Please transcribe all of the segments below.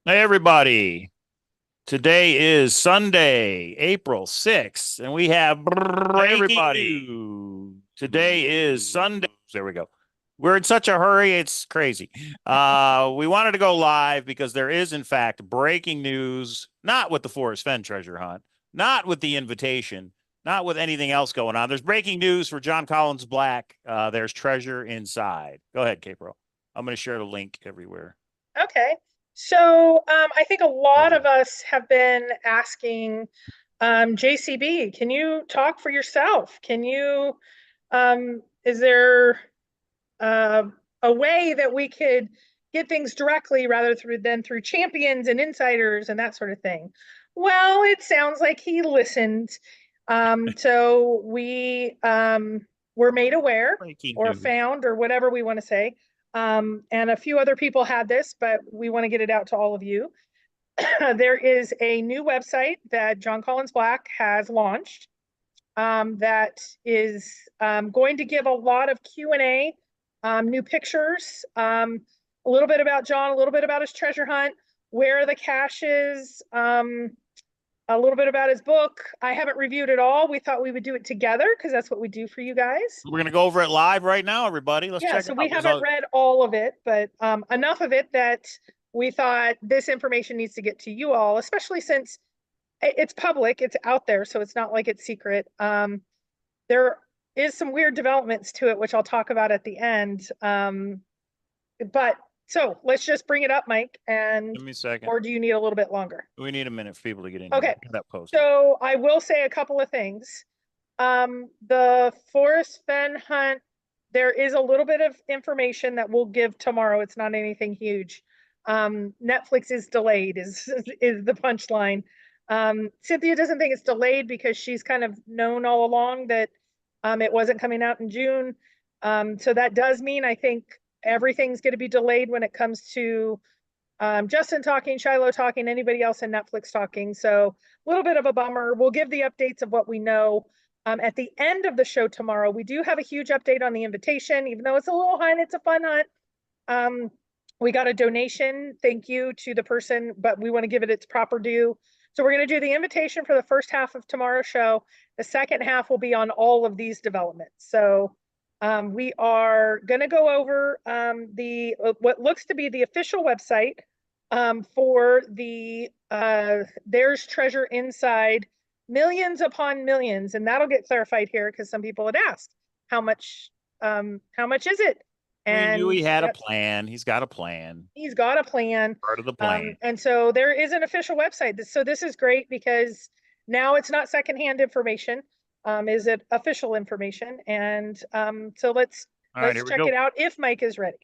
Hey, everybody. Today is Sunday, April 6th, and we have breaking news. Today is Sunday. There we go. We're in such a hurry, it's crazy. We wanted to go live because there is, in fact, breaking news, not with the Forrest Fenn treasure hunt, not with the invitation, not with anything else going on. There's breaking news for John Collins Black. There's treasure inside. Go ahead, Capro. I'm going to share the link everywhere. Okay. I think a lot of us have been asking JCB, can you talk for yourself? Is there uh, a way that we could get things directly rather than through champions and insiders and that sort of thing? Well, it sounds like he listened. So we were made aware Breaking or news. found or whatever we want to say. And a few other people had this, but we want to get it out to all of you. There is a new website that John Collins Black has launched that is going to give a lot of Q&A, new pictures, a little bit about John, a little bit about his treasure hunt, where the cache is, a little bit about his book. I haven't reviewed it all. We thought we would do it together because that's what we do for you guys. We're gonna go over it live right now, everybody. Let's Yeah, check it so we out. haven't read all of it, but enough of it that we thought this information needs to get to you all, especially since it's public, it's out there, so it's not like it's secret. There is some weird developments to it, which I'll talk about at the end. But so let's just bring it up, Mike, and Give me a second. or do you need a little bit longer? We need a minute for people to get in here. Okay, Get that posted. so I will say a couple of things. The Forrest Fenn hunt, there is a little bit of information that we'll give tomorrow. It's not anything huge. Netflix is delayed, is the punchline. Cynthia doesn't think it's delayed because she's kind of known all along that it wasn't coming out in June. So that does mean I think everything's going to be delayed when it comes to Justin talking, Shiloh talking, anybody else in Netflix talking. So a little bit of a bummer. We'll give the updates of what we know. At the end of the show tomorrow, we do have a huge update on the invitation, even though it's a little hunt, it's a fun hunt. We got a donation. Thank you to the person, but we want to give it its proper due. So we're going to do the invitation for the first half of tomorrow's show. The second half will be on all of these developments. So we are going to go over the what looks to be the official website for the There's Treasure Inside, millions upon millions, and that'll get clarified here because some people had asked how much is it? We knew he And had a yep, plan. He's got a plan. he's got a plan. Part of the plan. And so there is an official website. So this is great because now it's not secondhand information. Is it official information? And so All right, here let's we check go. it out if Mike is ready.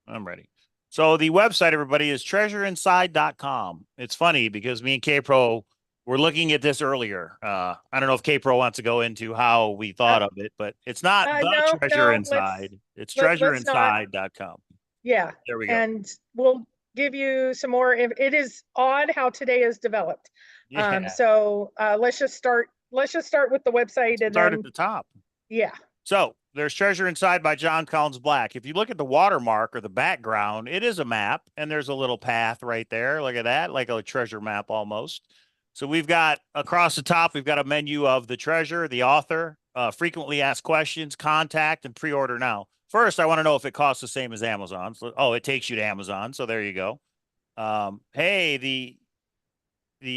I'm ready. So the website, everybody, is treasureinside.com. It's funny because me and K-Pro were looking at this earlier. I don't know if K-Pro wants to go into how we Uh, thought of it, but it's not the no, treasure no, inside. It's let's not. treasureinside.com. Yeah, There we go. and we'll give you some more. It is odd how today is developed. Yeah. Let's just start. Let's just start with the website, and Start at then the top. yeah. So there's Treasure Inside by John Collins Black. If you look at the watermark or the background, it is a map, and there's a little path right there. Look at that, like a treasure map almost. So we've got across the top, we've got a menu of the treasure, the author, frequently asked questions, contact, and pre-order now. First, I want to know if it costs the same as Amazon. So, oh, it takes you to Amazon. So there you go. Hey,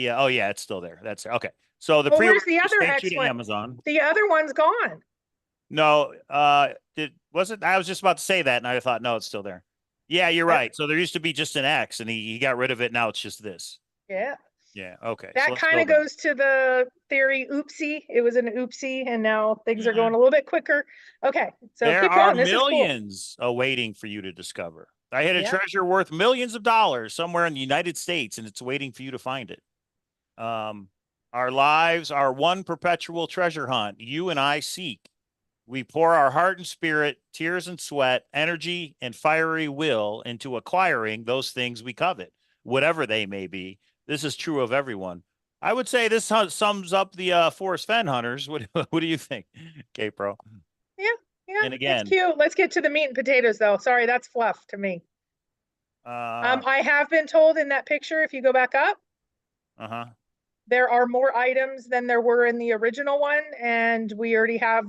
oh yeah, it's still there. That's okay. So the Well, pre-order where's the other takes you to excellent? Amazon. The other one's gone. No, did was it? I was just about to say that, and I thought, no, it's still there. Yeah, you're That, right. So there used to be just an X, and he got rid of it. Now it's just this. yeah. Yeah. Okay. So That let's kind go of back. goes to the theory, oopsie. It was an oopsie, and now things are Mhm. going a little bit quicker. Okay, so There keep are going. This is cool. millions awaiting for you to discover. I hid a Yeah. treasure worth millions of dollars somewhere in the United States, and it's waiting for you to find it. Um, our lives are one perpetual treasure hunt. You and I seek. We pour our heart and spirit, tears and sweat, energy and fiery will into acquiring those things we covet, whatever they may be. This is true of everyone. I would say this sums up the Forrest Fenn hunters. What do you think, K Pro? Yeah, yeah, And it's again, cute. Let's get to the meat and potatoes, though. Sorry, that's fluff to me. I have been told in that picture, if you go back up, Uh-huh. there are more items than there were in the original one, and we already have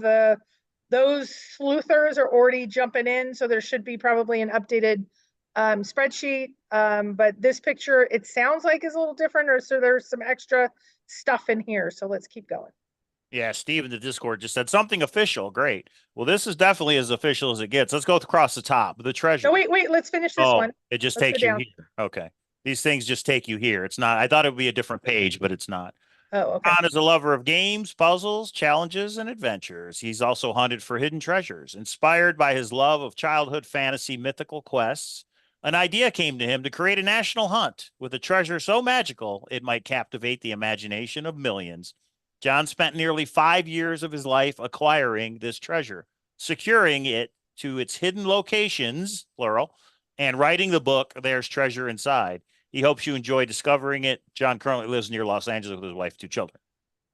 those sleuthers are already jumping in, so there should be probably an updated spreadsheet. But this picture, it sounds like is a little different, or so there's some extra stuff in here. So let's keep going. Yeah, Steve in the Discord just said something official. Great. Well, this is definitely as official as it gets. Let's go across the top. The treasure. No, wait, let's finish this one. It just Let's go takes you down. here. Okay. These things just take you here. It's not, I thought it would be a different page, but it's not. Oh, okay. John is a lover of games, puzzles, challenges, and adventures. He's also hunted for hidden treasures. Inspired by his love of childhood fantasy mythical quests, an idea came to him to create a national hunt with a treasure so magical it might captivate the imagination of millions. John spent nearly 5 years of his life acquiring this treasure, securing it to its hidden locations, plural, and writing the book, There's Treasure Inside. He hopes you enjoy discovering it. John currently lives near Los Angeles with his wife and 2 children.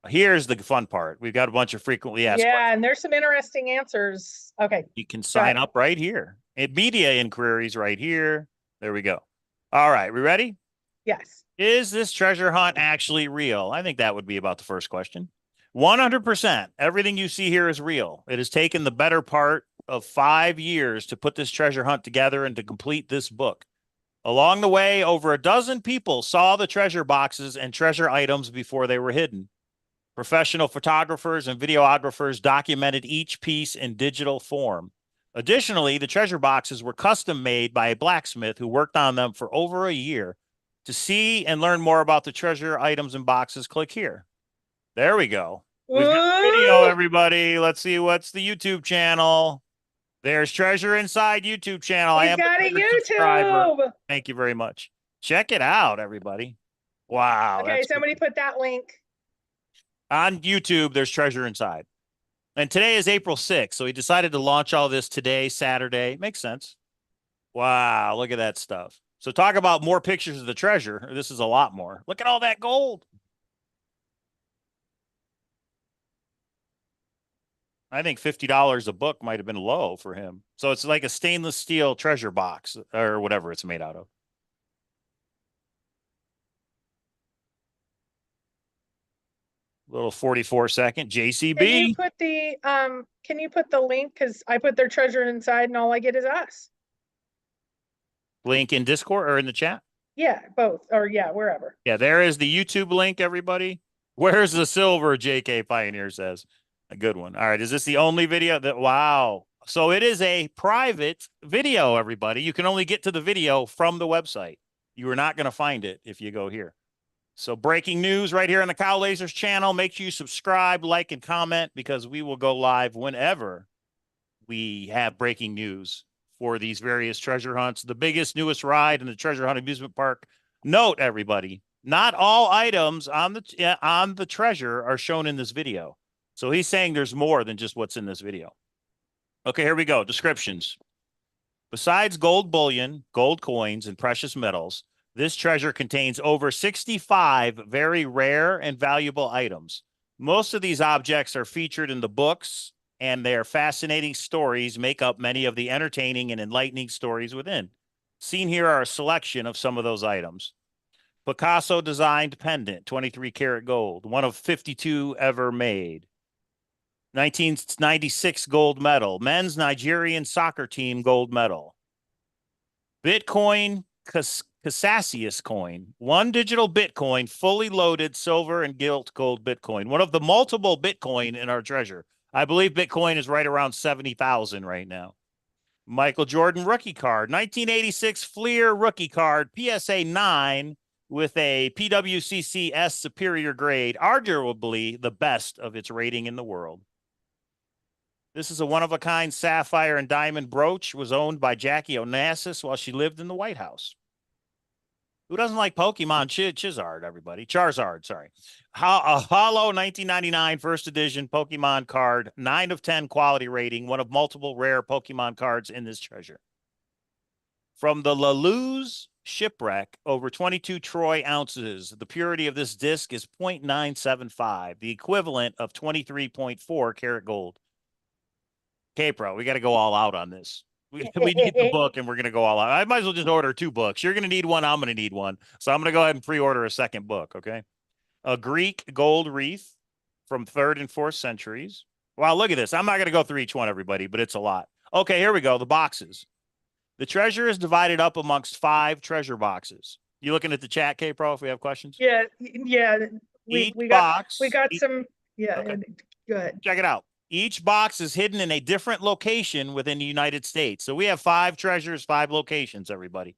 Here's the fun part. We've got a bunch of frequently asked questions. Yeah, and there's some interesting answers. Okay. You can sign up right here. And media inquiries right here. There we go. All right, we ready? Yes. Is this treasure hunt actually real? I think that would be about the first question. 100%. Everything you see here is real. It has taken the better part of 5 years to put this treasure hunt together and to complete this book. Along the way, over a dozen people saw the treasure boxes and treasure items before they were hidden. Professional photographers and videographers documented each piece in digital form. Additionally, the treasure boxes were custom made by a blacksmith who worked on them for over a year. To see and learn more about the treasure items and boxes, click here. There we go. We've got video, everybody. Let's see what's the YouTube channel. There's Treasure Inside YouTube channel. He's got a YouTube. Thank you very much. Check it out, everybody. Wow. Okay, somebody put that link. On YouTube, there's Treasure Inside. And today is April 6th, so he decided to launch all this today, Saturday. Makes sense. Wow, look at that stuff. So talk about more pictures of the treasure. This is a lot more. Look at all that gold. I think $50 a book might have been low for him. So it's like a stainless steel treasure box or whatever it's made out of. Little 44-second JCB. Can you put the link? Because I put their treasure inside and all I get is us. Link in Discord or in the chat? Yeah, both. Or yeah, wherever. Yeah, there is the YouTube link, everybody. Where's the silver, JK Pioneer says. A good one. All right. Is this the only video that, wow. So it is a private video, everybody. You can only get to the video from the website. You are not going to find it if you go here. So breaking news right here on the Cowlazars channel. Make sure you subscribe, like, and comment because we will go live whenever we have breaking news for these various treasure hunts. The biggest, newest ride in the treasure hunt amusement park. Note, everybody, not all items on the treasure are shown in this video. So he's saying there's more than just what's in this video. Okay, here we go. Descriptions. Besides gold bullion, gold coins, and precious metals, this treasure contains over 65 very rare and valuable items. Most of these objects are featured in the books, and their fascinating stories make up many of the entertaining and enlightening stories within. Seen here are a selection of some of those items. Picasso designed pendant, 23 karat gold, one of 52 ever made. 1996 gold medal, men's Nigerian soccer team gold medal. Bitcoin Cassius coin, one digital Bitcoin, fully loaded silver and gilt gold Bitcoin, one of the multiple Bitcoin in our treasure. I believe Bitcoin is right around 70,000 right now. Michael Jordan rookie card, 1986 Fleer rookie card, PSA 9 with a PWCC S superior grade, arguably the best of its rating in the world. This is a one-of-a-kind sapphire and diamond brooch, was owned by Jackie Onassis while she lived in the White House. Who doesn't like Pokemon Charizard, everybody? Charizard, sorry. A hollow 1999 first edition Pokemon card, 9 of 10 quality rating, one of multiple rare Pokemon cards in this treasure. From the Laluz shipwreck, over 22 troy ounces. The purity of this disc is 0.975, the equivalent of 23.4 karat gold. Okay, bro, we got to go all out on this. We need the book, and we're going to go all out. I might as well just order 2 books. You're going to need one. I'm going to need one. So I'm going to go ahead and pre-order a second book. Okay. A Greek gold wreath from 3rd and 4th centuries. Wow, look at this. I'm not going to go through each one, everybody, but it's a lot. Okay, here we go. The boxes. The treasure is divided up amongst 5 treasure boxes. You looking at the chat, K-Pro, if we have questions? Yeah. We got some. Yeah. Okay. Good. Check it out. Each box is hidden in a different location within the United States. So we have 5 treasures, 5 locations, everybody.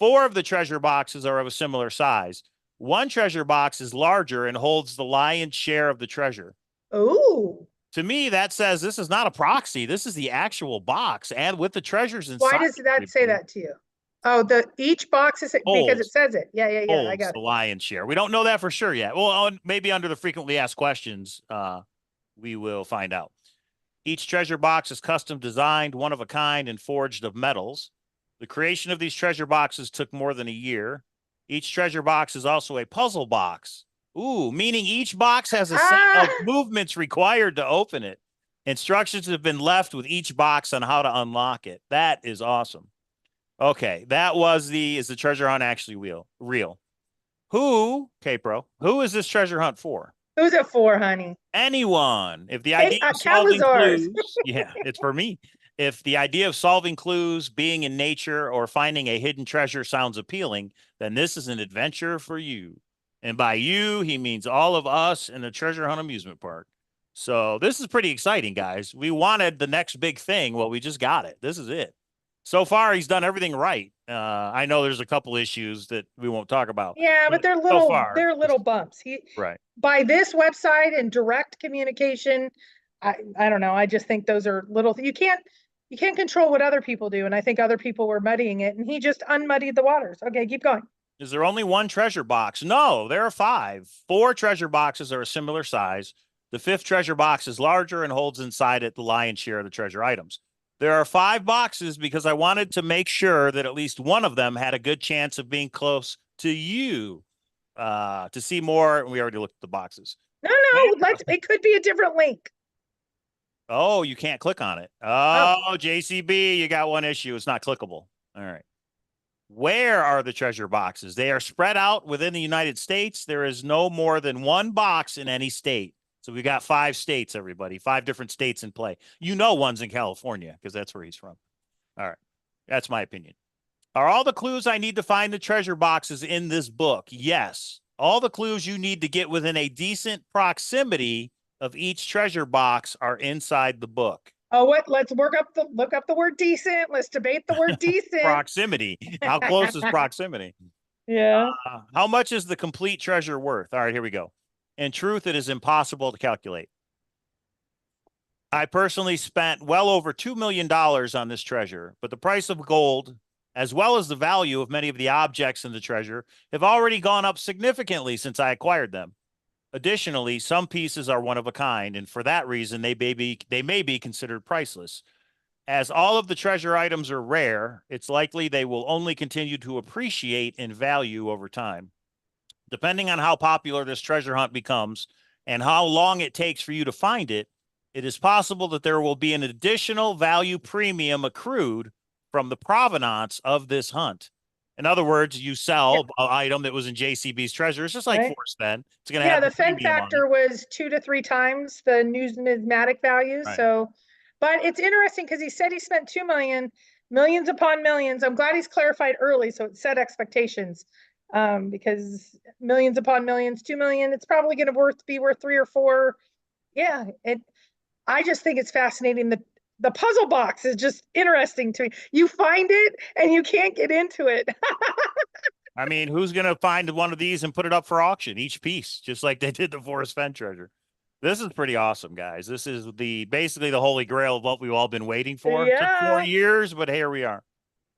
4 of the treasure boxes are of a similar size. 1 treasure box is larger and holds the lion's share of the treasure. Oh. To me, that says this is not a proxy. This is the actual box, and with the treasures inside. Why does that say that to you? Oh, each box is because it says it. Yeah. I got the lion's share. We don't know that for sure yet. Well, maybe under the frequently asked questions, we will find out. Each treasure box is custom designed, one of a kind, and forged of metals. The creation of these treasure boxes took more than a year. Each treasure box is also a puzzle box. Ooh, meaning each box has a set of movements required to open it. Instructions have been left with each box on how to unlock it. That is awesome. Okay, that was is the treasure hunt actually real? Who, K-Pro, who is this treasure hunt for? Who's it for, honey? Anyone. If the idea of solving clues, yeah, it's for me. If the idea of solving clues, being in nature, or finding a hidden treasure sounds appealing, then this is an adventure for you. And by you, he means all of us in the treasure hunt amusement park. So this is pretty exciting, guys. We wanted the next big thing. Well, we just got it. This is it. So far, he's done everything right. I know there's a couple issues that we won't talk about. Yeah, but they're little bumps. Right. By this website and direct communication, I don't know. I just think those are little. You can't control what other people do, and I think other people were muddying it, and he just unmuddied the waters. Okay, keep going. Is there only 1 treasure box? No, there are 5. 4 treasure boxes are a similar size. The 5th treasure box is larger and holds inside it the lion's share of the treasure items. There are 5 boxes because I wanted to make sure that at least one of them had a good chance of being close to you. To see more, we already looked at the boxes. No, it could be a different link. Oh, you can't click on it. Oh, JCB, you got one issue. It's not clickable. All right. Where are the treasure boxes? They are spread out within the United States. There is no more than 1 box in any state. So we got 5 states, everybody, 5 different states in play. You know, one's in California because that's where he's from. All right. That's my opinion. Are all the clues I need to find the treasure boxes in this book? Yes. All the clues you need to get within a decent proximity of each treasure box are inside the book. Oh, let's look up the word decent. Let's debate the word decent. Proximity. How close is proximity? Yeah. How much is the complete treasure worth? All right, here we go. In truth, it is impossible to calculate. I personally spent well over $2 million on this treasure, but the price of gold, as well as the value of many of the objects in the treasure, have already gone up significantly since I acquired them. Additionally, some pieces are one of a kind, and for that reason, they may be considered priceless. As all of the treasure items are rare, it's likely they will only continue to appreciate in value over time. Depending on how popular this treasure hunt becomes and how long it takes for you to find it, it is possible that there will be an additional value premium accrued from the provenance of this hunt. In other words, you sell an item that was in JCB's treasure. It's just like Forrest Fenn. It's going to have the Fenn factor was 2 to 3 times the numismatic value. Right. So, but it's interesting because he said he spent $2 million, millions upon millions. I'm glad he's clarified early, so it set expectations. Because millions upon millions, 2 million, it's probably going to be worth 3 or 4. Yeah, I just think it's fascinating. The puzzle box is just interesting to me. You find it and you can't get into it. I mean, who's going to find one of these and put it up for auction, each piece, just like they did the Forrest Fenn treasure? This is pretty awesome, guys. This is basically the holy grail of what we've all been waiting for. It took 4 years, but here we are.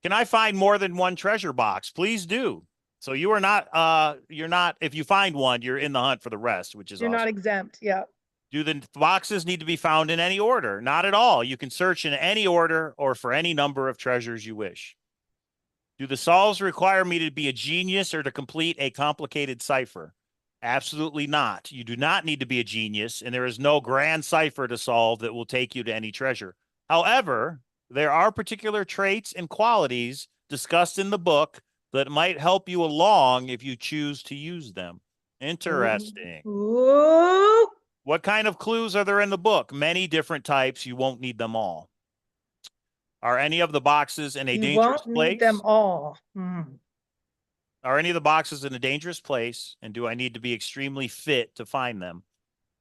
Can I find more than 1 treasure box? Please do. So you are not, if you find one, you're in the hunt for the rest, which is awesome. You're not exempt. Yeah. Do the boxes need to be found in any order? Not at all. You can search in any order or for any number of treasures you wish. Do the solves require me to be a genius or to complete a complicated cipher? Absolutely not. You do not need to be a genius, and there is no grand cipher to solve that will take you to any treasure. However, There are particular traits and qualities discussed in the book that might help you along if you choose to use them. Interesting. Ooh. What kind of clues are there in the book? Many different types. You won't need them all. Are any of the boxes in a You dangerous won't need them place? all. Are any of the boxes in a dangerous place? And do I need to be extremely fit to find them?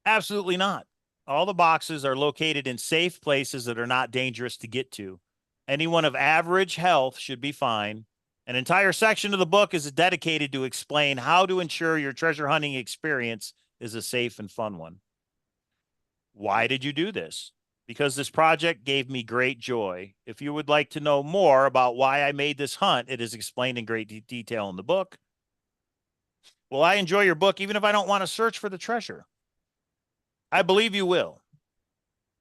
Absolutely not. All the boxes are located in safe places that are not dangerous to get to. Anyone of average health should be fine. An entire section of the book is dedicated to explain how to ensure your treasure hunting experience is a safe and fun one. Why did you do this? Because this project gave me great joy. If you would like to know more about why I made this hunt, it is explained in great detail in the book. Will I enjoy your book even if I don't want to search for the treasure? I believe you will.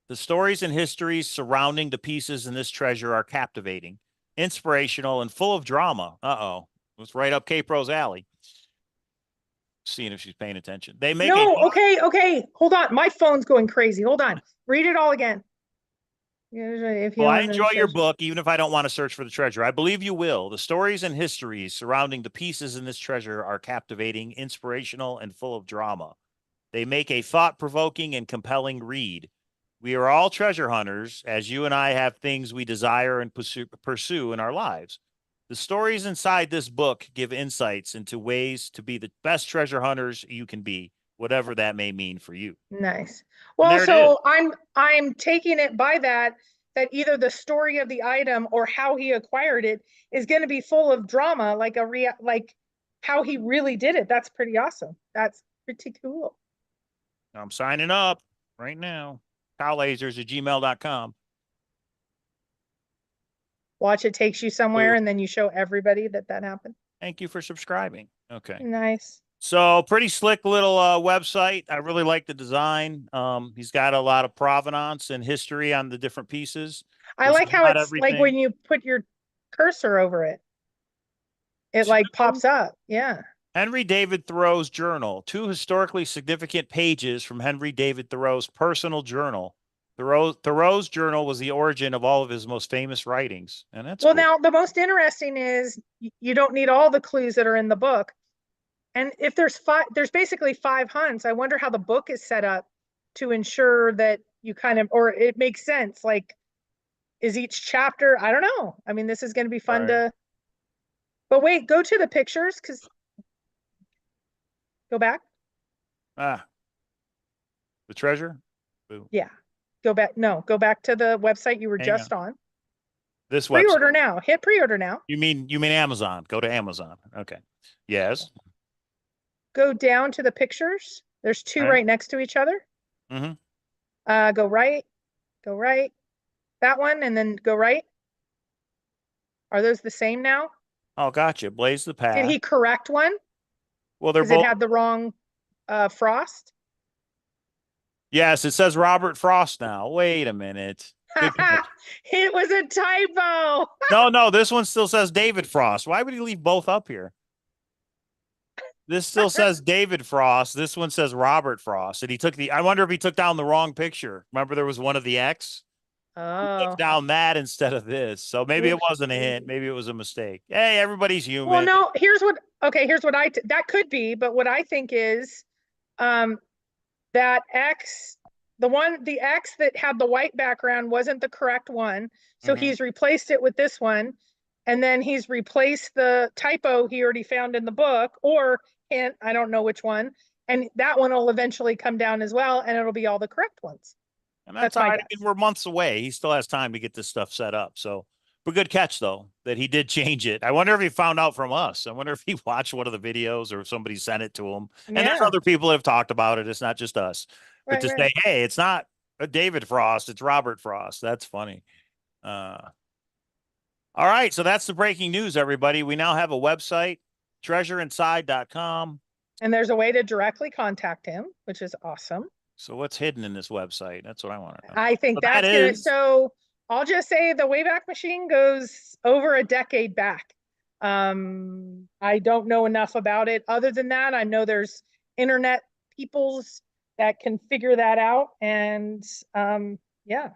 The stories and histories surrounding the pieces in this treasure are captivating, inspirational, and full of drama. Uh-oh. It's right up K-Pro's alley. Seeing if she's paying attention. They make No, okay. Hold on. My phone's going crazy. Hold on. Read it all again. If you Well, I want to enjoy your search- book, even if I don't want to search for the treasure. I believe you will. The stories and histories surrounding the pieces in this treasure are captivating, inspirational, and full of drama. They make a thought-provoking and compelling read. We are all treasure hunters, as you and I have things we desire and pursue in our lives. The stories inside this book give insights into ways to be the best treasure hunters you can be, whatever that may mean for you. Nice. And Well, there it is. so I'm taking it by that either the story of the item or how he acquired it is going to be full of drama, like like how he really did it. That's pretty awesome. That's pretty cool. I'm signing up right now. Cowlazars@gmail.com. Watch it takes you somewhere, and then you show everybody that happened. Thank you for subscribing. Okay. Nice. So pretty slick little website. I really like the design. He's got a lot of provenance and history on the different pieces. I This like is how not it's like when everything. you put your cursor over it, it like pops up. Yeah. Henry David Thoreau's journal, 2 historically significant pages from Henry David Thoreau's personal journal. Thoreau's journal was the origin of all of his most famous writings, and that's Well, cool. now the most interesting is you don't need all the clues that are in the book. And if there's basically 5 hunts. I wonder how the book is set up to ensure that you kind of, or it makes sense. Like, is each chapter? I don't know. I mean, this is going to be fun Right. to. But wait, go to the pictures because. Go back. Ah, the treasure. Boo. Yeah, go back. No, go back to the website you were Hang just on. on. This Pre-order website. now. Hit pre-order now. You mean Amazon? Go to Amazon. Okay. Yes. Go down to the pictures. There's 2 Right. right next to each other. Mm-hmm. Go right. Go right. That one, and then go right. Are those the same now? Oh, gotcha. Blaze the path. Did he correct one? Well, they're Because it both. had the wrong Frost. Yes, it says Robert Frost now. Wait a minute. Good catch. It was a typo. No, this one still says David Frost. Why would he leave both up here? This still says David Frost. This one says Robert Frost. And he took I wonder if he took down the wrong picture. Remember there was one of the X? He Oh. took down that instead of this. So maybe it wasn't a hint. Maybe it was a mistake. Hey, everybody's human. Well, no, here's what that could be, but what I think is that X, the X that had the white background wasn't the correct one. So he's replaced it with this one. And then he's replaced the typo he already found in the book, or hint, I don't know which one. And that one will eventually come down as well, and it'll be all the correct ones. And that's my all right. guess. We're months away. He still has time to get this stuff set up. So, but good catch though that he did change it. I wonder if he found out from us. I wonder if he watched one of the videos or if somebody sent it to him. And there's Yeah. other people that have talked about it. It's not just us. But to say, hey, it's not a David Frost, it's Robert Frost. That's funny. All right. So that's the breaking news, everybody. We now have a website, treasureinside.com. And there's a way to directly contact him, which is awesome. So what's hidden in this website? That's what I want to know. I think So that's good. So I'll just say the Wayback Machine goes over a decade back. I don't know enough about it. Other than that, I know there's internet peoples that can figure that out. And yeah.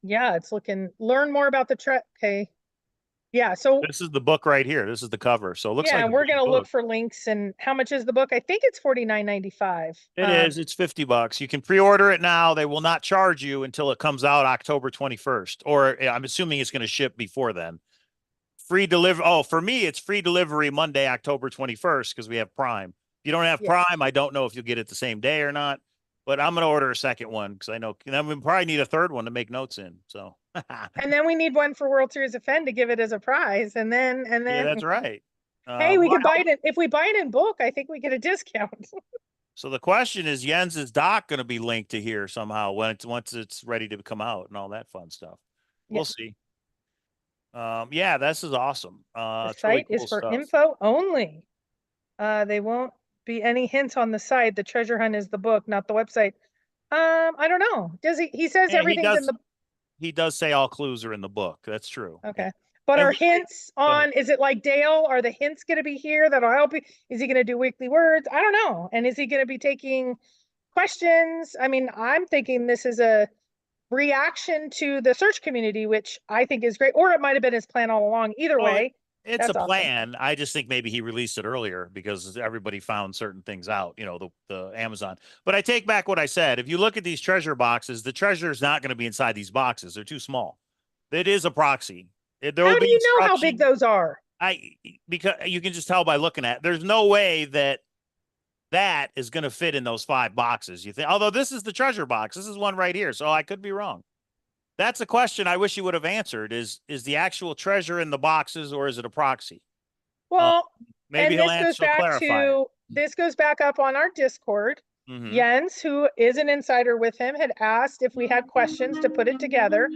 Yeah, it's looking, learn more about the okay. Yeah, so This is the book right here. This is the cover. So it looks yeah, like a and we're big gonna look book. for links. And how much is the book? I think it's $49.95. It is. It's $50. You can pre-order it now. They will not charge you until it comes out October 21st. Or I'm assuming it's going to ship before then. Free delivery. Oh, for me, it's free delivery Monday, October 21st, because we have Prime. If you don't have Yeah. Prime, I don't know if you'll get it the same day or not. But I'm going to order a second one because I know then we probably need a third one to make notes in. So And then we need one for World Series of Fenn to give it as a prize. And yeah, then that's right. hey, we Well, could buy it if we buy it in bulk, I think we get a discount. so the question is, Jens's doc going to be linked to here somehow once it's ready to come out and all that fun stuff. Yeah. We'll see. Yeah, this is awesome. The It's really site is cool for stuff. info only. They won't be any hints on the site. The treasure hunt is the book, not the website. I don't know. Does he says Yeah, everything's in the he does say all clues are in the book. That's true. Yeah. okay. But And are hints on, is it like Dale? Are the hints going to be here that'll help you? Is he going to do weekly words? I don't know. And is he going to be taking questions? I mean, I'm thinking this is a reaction to the search community, which I think is great. Or it might have been his plan all along. Either well, way, it's a that's awesome. plan. I just think maybe he released it earlier because everybody found certain things out, the Amazon. But I take back what I said. If you look at these treasure boxes, the treasure is not going to be inside these boxes. They're too small. It is a proxy. There will How do be you know how big instruction. those are? Because you can just tell by looking at it. There's no way that is going to fit in those 5 boxes. You think, although this is the treasure box, this is one right here. So I could be wrong. That's a question I wish you would have answered is the actual treasure in the boxes or is it a proxy? Well, Maybe and he'll answer, clarify it. this goes back up on our Discord. Mm-hmm. Jens, who is an insider with him, had asked if we had questions to put it together.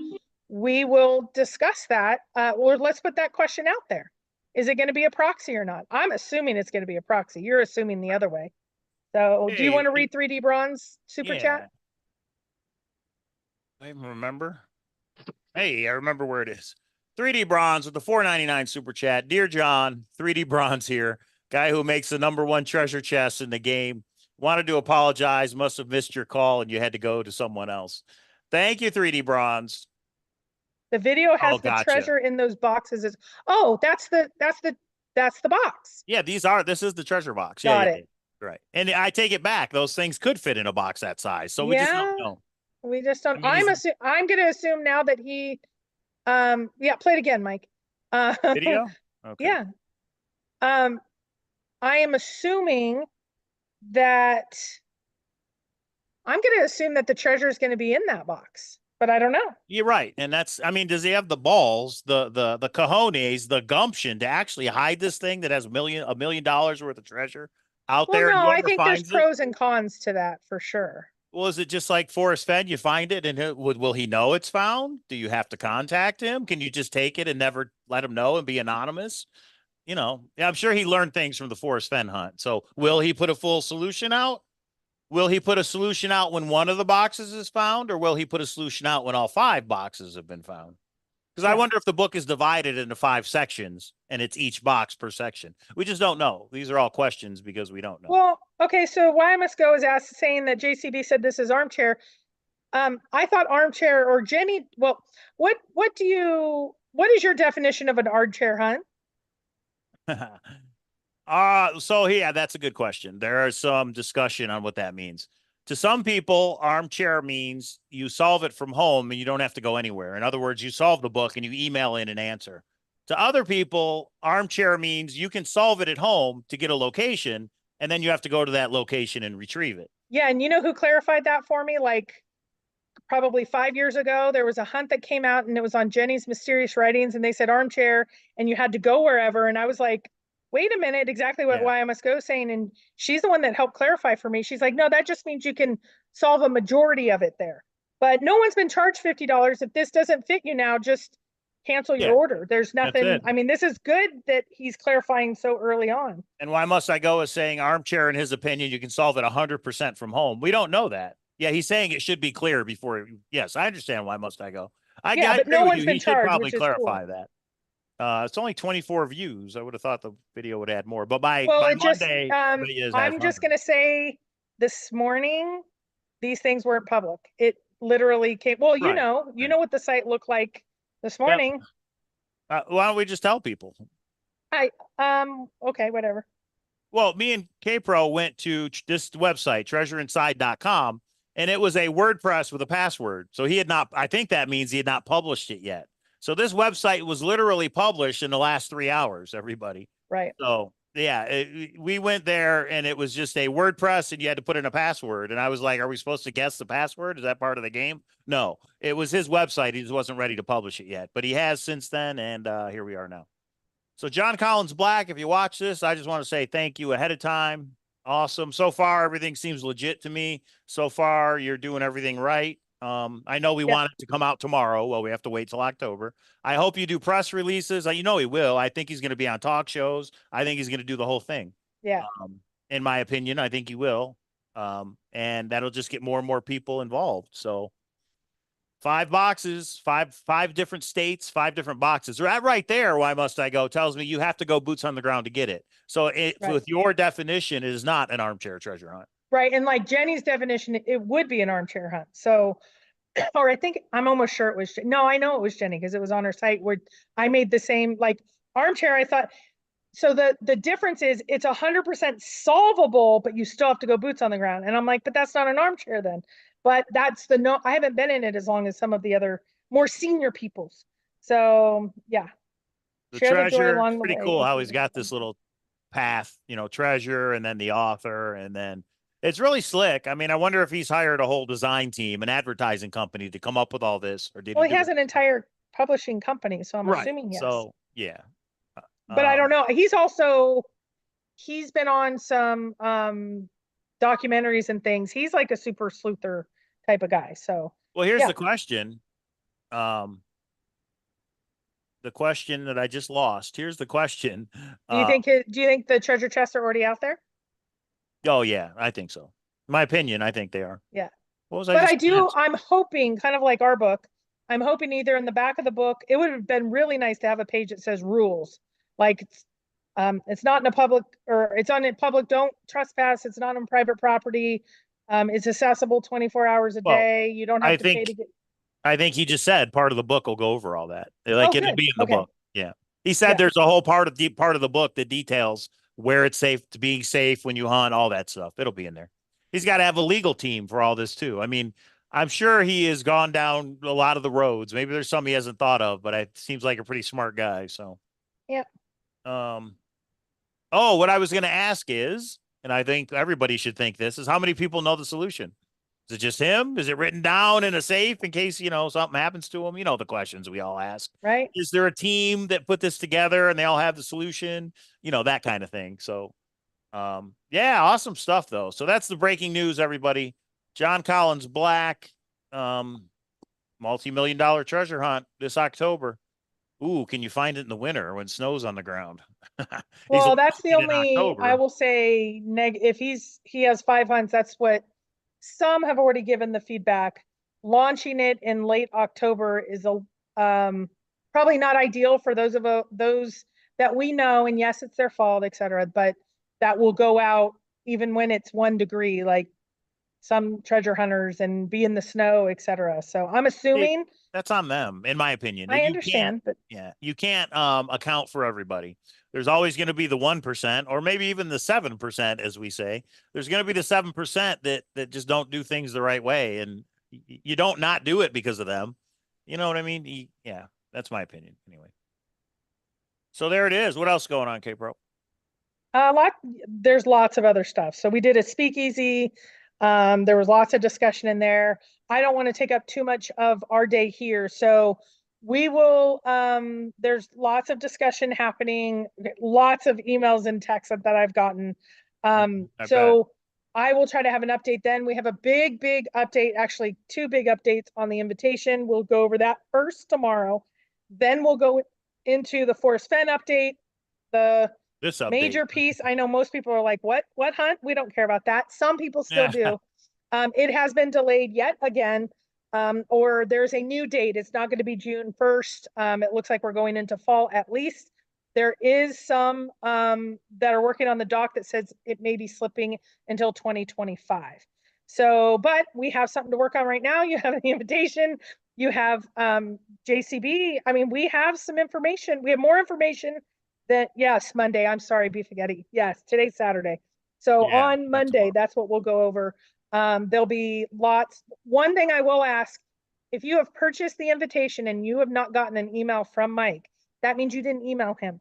We will discuss that. Or let's put that question out there. Is it going to be a proxy or not? I'm assuming it's going to be a proxy. You're assuming the other way. So do you want to read 3D Bronze super chat? I remember. Hey, I remember where it is. 3D Bronze with the $4.99 super chat. Dear John, 3D Bronze here, guy who makes the #1 treasure chest in the game. Wanted to apologize. Must have missed your call and you had to go to someone else. Thank you, 3D Bronze. The video has the gotcha. treasure in those boxes. That's the box. Yeah, this is the treasure box. Got it. Right. And I take it back. Those things could fit in a box that size. So we just don't know. We just don't. I'm going to assume now that he, yeah, play it again, Mike. Video? Okay. Yeah. I am assuming that I'm going to assume that the treasure is going to be in that box, but I don't know. You're right. And does he have the balls, the cojones, the gumption to actually hide this thing that has $1 million worth of treasure out there? No, I think there's pros and cons to that for sure. Well, is it just like Forrest Fenn? You find it, and will he know it's found? Do you have to contact him? Can you just take it and never let him know and be anonymous? I'm sure he learned things from the Forrest Fenn hunt. So will he put a full solution out? Will he put a solution out when one of the boxes is found, or will he put a solution out when all 5 boxes have been found? Because I wonder if the book is divided into 5 sections and it's each box per section. We just don't know. These are all questions because we don't know. Well, okay, so Why I Must Go is saying that JCB said this is Armchair. I thought Armchair or Jenny. Well, what is your definition of an armchair hunt? So yeah, that's a good question. There is some discussion on what that means. To some people, armchair means you solve it from home and you don't have to go anywhere. In other words, you solve the book and you email in an answer. To other people, armchair means you can solve it at home to get a location, and then you have to go to that location and retrieve it. Yeah, and you know who clarified that for me? Like probably 5 years ago, there was a hunt that came out and it was on Jenny's Mysterious Writings, and they said armchair and you had to go wherever. And I was like, wait a minute, exactly what Why I Must Go saying. And she's the one that helped clarify for me. She's like, no, that just means you can solve a majority of it there. But no one's been charged $50. If this doesn't fit you now, just cancel your order. There's nothing. I mean, this is good that he's clarifying so early on. And Why Must I Go is saying armchair, in his opinion, you can solve it 100% from home. We don't know that. Yeah, he's saying it should be clear before. Yes, I understand Why Must I Go. But no one's been charged. Probably clarify that. It's only 24 views. I would have thought the video would add more, but by Monday, I'm just going to say this morning, these things weren't public. literally came. Well, you Right. know, you know what the site looked like this Yep. morning. Why don't we just tell people? Okay, whatever. Well, me and Kpro went to this website, treasureinside.com, and it was a WordPress with a password. So he had not, I think that means he had not published it yet. So this website was literally published in the last 3 hours, everybody. Right. So yeah, we went there and it was just a WordPress and you had to put in a password. And I was like, are we supposed to guess the password? Is that part of the game? No, it was his website. He just wasn't ready to publish it yet, but he has since then. And here we are now. So John Collins Black, if you watch this, I just want to say thank you ahead of time. Awesome. So far, everything seems legit to me. So far, you're doing everything right. I know we want it to come out tomorrow. Well, we have to wait till October. I hope you do press releases. You know he will. I think he's going to be on talk shows. I think he's going to do the whole thing. Yeah. In my opinion, I think he will. And that'll just get more and more people involved. So 5 boxes, five different states, 5 different boxes. That right there, why must I go, tells me you have to go boots on the ground to get it. So with your definition, it is not an armchair treasure hunt. Right. And like Jenny's definition, it would be an armchair hunt. So, or I think I'm almost sure it was, no, I know it was Jenny because it was on her site where I made the same, like armchair. I thought, so the difference is it's 100% solvable, but you still have to go boots on the ground. And I'm like, but that's not an armchair then. But that's no, I haven't been in it as long as some of the other more senior people's. So yeah. The Share the joy treasure, along the pretty way. cool how he's got this little path, treasure and then the author. And then it's really slick. I mean, I wonder if he's hired a whole design team, an advertising company to come up with all this, or did Well, he he has an entire publishing company, so I'm right? assuming yes. So yeah. But I don't know. He's been on some documentaries and things. He's like a super sleuther type of guy. So well, here's the question. The question that I just lost. Here's the question. Do you think the treasure chests are already out there? Oh yeah, I think so. My opinion, I think they are. Yeah. What was But I just I'm hoping, kind of like our book, I'm hoping either in the back of the book, it would have been really nice to have a page that says rules. Like it's not in a public, or it's on a public, don't trespass, it's not on private property. It's accessible 24 hours a day. You don't have to pay to get. I think he just said part of the book will go over all that. Like it'll be in the book. Yeah. He said there's a whole part of the book that details where it's safe to being safe when you hunt, all that stuff. It'll be in there. He's got to have a legal team for all this too. I mean, I'm sure he has gone down a lot of the roads. Maybe there's some he hasn't thought of, but it seems like a pretty smart guy. So, yeah. Oh, what I was going to ask is, and I think everybody should think this, is how many people know the solution? Is it just him? Is it written down in a safe in case, something happens to him? You know, the questions we all ask. Right. Is there a team that put this together and they all have the solution? That kind of thing. So, yeah, awesome stuff though. So that's the breaking news, everybody. John Collins Black, multi-million-dollar treasure hunt this October. Ooh, can you find it in the winter when snow's on the ground? Well, that's the only, I will say, if he has 5 hunts, that's what some have already given the feedback. Launching it in late October is probably not ideal for those that we know, and yes, it's their fault, etc. But that will go out even when it's 1 degree, like some treasure hunters, and be in the snow, etc. So I'm assuming that's on them, in my opinion. I understand, but yeah, you can't account for everybody. There's always going to be the 1%, or maybe even the 7%, as we say. There's going to be the 7% that just don't do things the right way, and you don't not do it because of them. You know what I mean? Yeah, that's my opinion, anyway. So there it is. What else going on, Kpro? There's lots of other stuff. So we did a speakeasy. There was lots of discussion in there. I don't want to take up too much of our day here. So we will, there's lots of discussion happening, lots of emails and texts that I've gotten. So I will try to have an update then. We have a big update, actually 2 big updates on the invitation. We'll go over that first tomorrow. Then we'll go into the Forrest Fenn update, this major piece. I know most people are like, what hunt? We don't care about that. Some people still do. It has been delayed yet again, or there's a new date. It's not going to be June 1st. It looks like we're going into fall at least. There is some that are working on the dock that says it may be slipping until 2025. So, but we have something to work on right now. You have the invitation. You have JCB. I mean, we have some information. We have more information than, yes, Monday. I'm sorry, beef spaghetti. Yes, today's Saturday. So Yeah, on Monday, that's what we'll go over. There'll be lots. One thing I will ask, if you have purchased the invitation and you have not gotten an email from Mike, that means you didn't email him.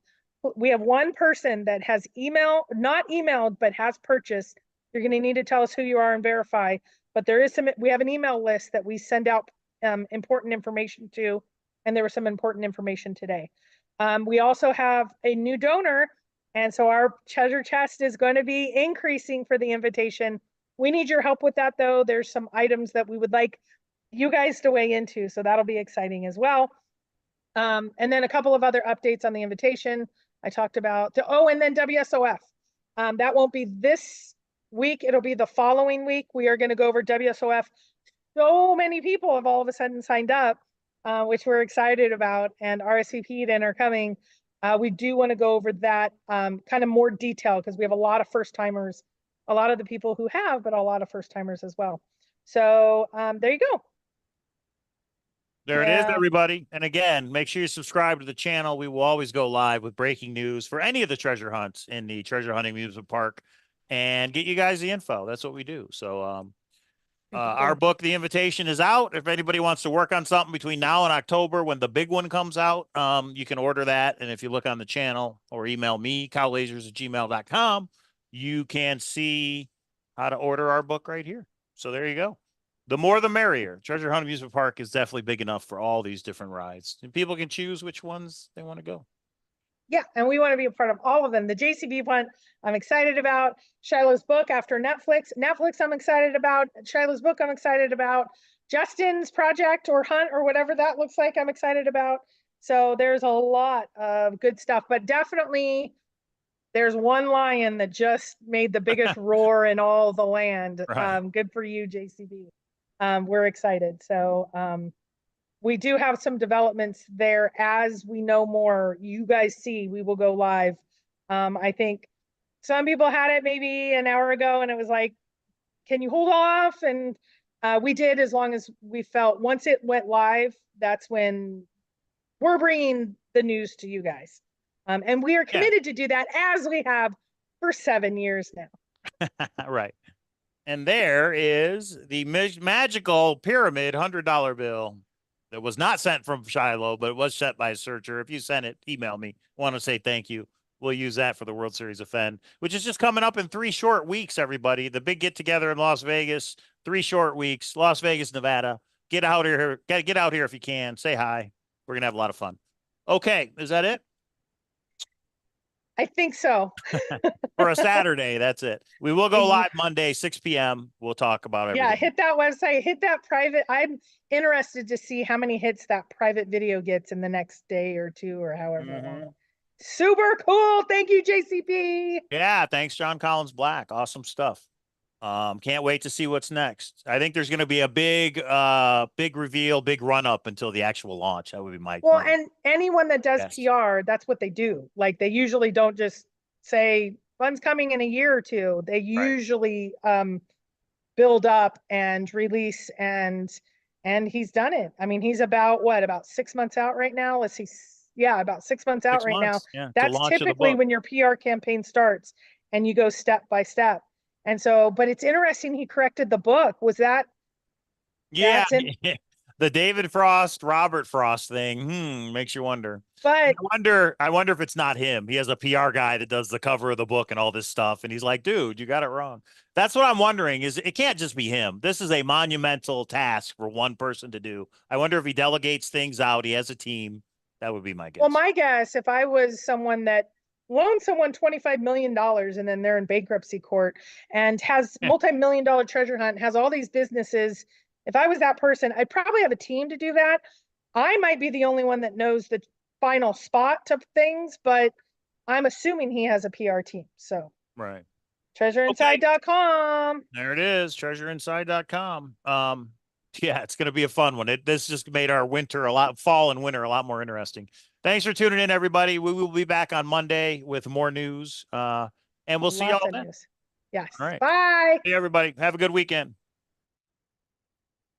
We have one person that has not emailed, but has purchased. You're going to need to tell us who you are and verify. But there is we have an email list that we send out important information to, and there was some important information today. We also have a new donor, and so our treasure chest is going to be increasing for the invitation. We need your help with that, though. There's some items that we would like you guys to weigh into, so that'll be exciting as well. And then a couple of other updates on the invitation. I talked about, and then WSOF. That won't be this week. It'll be the following week. We are going to go over WSOF. So many people have all of a sudden signed up, which we're excited about, and RSVP'd and are coming. We do want to go over that kind of more detail because we have a lot of first timers, a lot of the people who have, but a lot of first timers as well. So there you go. There it is, everybody. And again, make sure you subscribe to the channel. We will always go live with breaking news for any of the treasure hunts in the treasure hunting amusement park and get you guys the info. That's what we do. So our book, The Invitation, is out. If anybody wants to work on something between now and October when the big one comes out, you can order that. And if you look on the channel or email me, cowlazars@gmail.com, you can see how to order our book right here. So there you go. The more the merrier. Treasure Hunt Amusement Park is definitely big enough for all these different rides. And people can choose which ones they want to go. Yeah, and we want to be a part of all of them. The JCB one, I'm excited about. Shiloh's book after Netflix. Netflix, I'm excited about. Shiloh's book, I'm excited about. Justin's project or hunt or whatever that looks like, I'm excited about. So there's a lot of good stuff, but definitely there's one lion that just made the biggest roar in all the land. Right. Good for you, JCB. We're excited. So we do have some developments there. As we know more, you guys see, we will go live. I think some people had it maybe an hour ago and it was like, can you hold off? And we did, as long as we felt once it went live, that's when we're bringing the news to you guys. And we are committed to do that, as we have for 7 years now. Right. And there is the magical pyramid $100 bill that was not sent from Shiloh, but it was sent by a searcher. If you sent it, email me. I want to say thank you. We'll use that for the World Series of Fenn, which is just coming up in 3 short weeks, everybody. The big get-together in Las Vegas, 3 short weeks, Las Vegas, Nevada. Get out here. Get out here if you can. Say hi. We're going to have a lot of fun. Okay, is that it? I think so. For a Saturday, that's it. We will go live Monday, 6 p.m. We'll talk about everything. Yeah, hit that website, hit that private. I'm interested to see how many hits that private video gets in the next day or 2 or however. Super cool. Thank you, JCP. Yeah, thanks, John Collins Black. Awesome stuff. Can't wait to see what's next. I think there's going to be a big reveal, big run up until the actual launch. That would be my. Well, and anyone that does PR, that's what they do. Like, they usually don't just say fun's coming in a year or 2. They usually build up and release, and he's done it. I mean, he's about 6 months out right now. Let's see. Yeah, about 6 months out right now. Yeah, that's typically when your PR campaign starts and you go step by step. And so, but it's interesting, he corrected the book. Was that? Yeah, the David Frost, Robert Frost thing. Makes you wonder. But I wonder if it's not him. He has a PR guy that does the cover of the book and all this stuff. And he's like, dude, you got it wrong. That's what I'm wondering, is it can't just be him. This is a monumental task for one person to do. I wonder if he delegates things out. He has a team. That would be my guess. Well, my guess, if I was someone that loan someone $25 million and then they're in bankruptcy court and has multi-million-dollar treasure hunt, has all these businesses. If I was that person, I'd probably have a team to do that. I might be the only one that knows the final spot to things, but I'm assuming he has a PR team. So right. treasureinside.com. There it is, treasureinside.com. Yeah, it's going to be a fun one. This just made our fall and winter a lot more interesting. Thanks for tuning in, everybody. We will be back on Monday with more news. And we'll see y'all then. Yes. All right. Bye. Hey, everybody. Have a good weekend.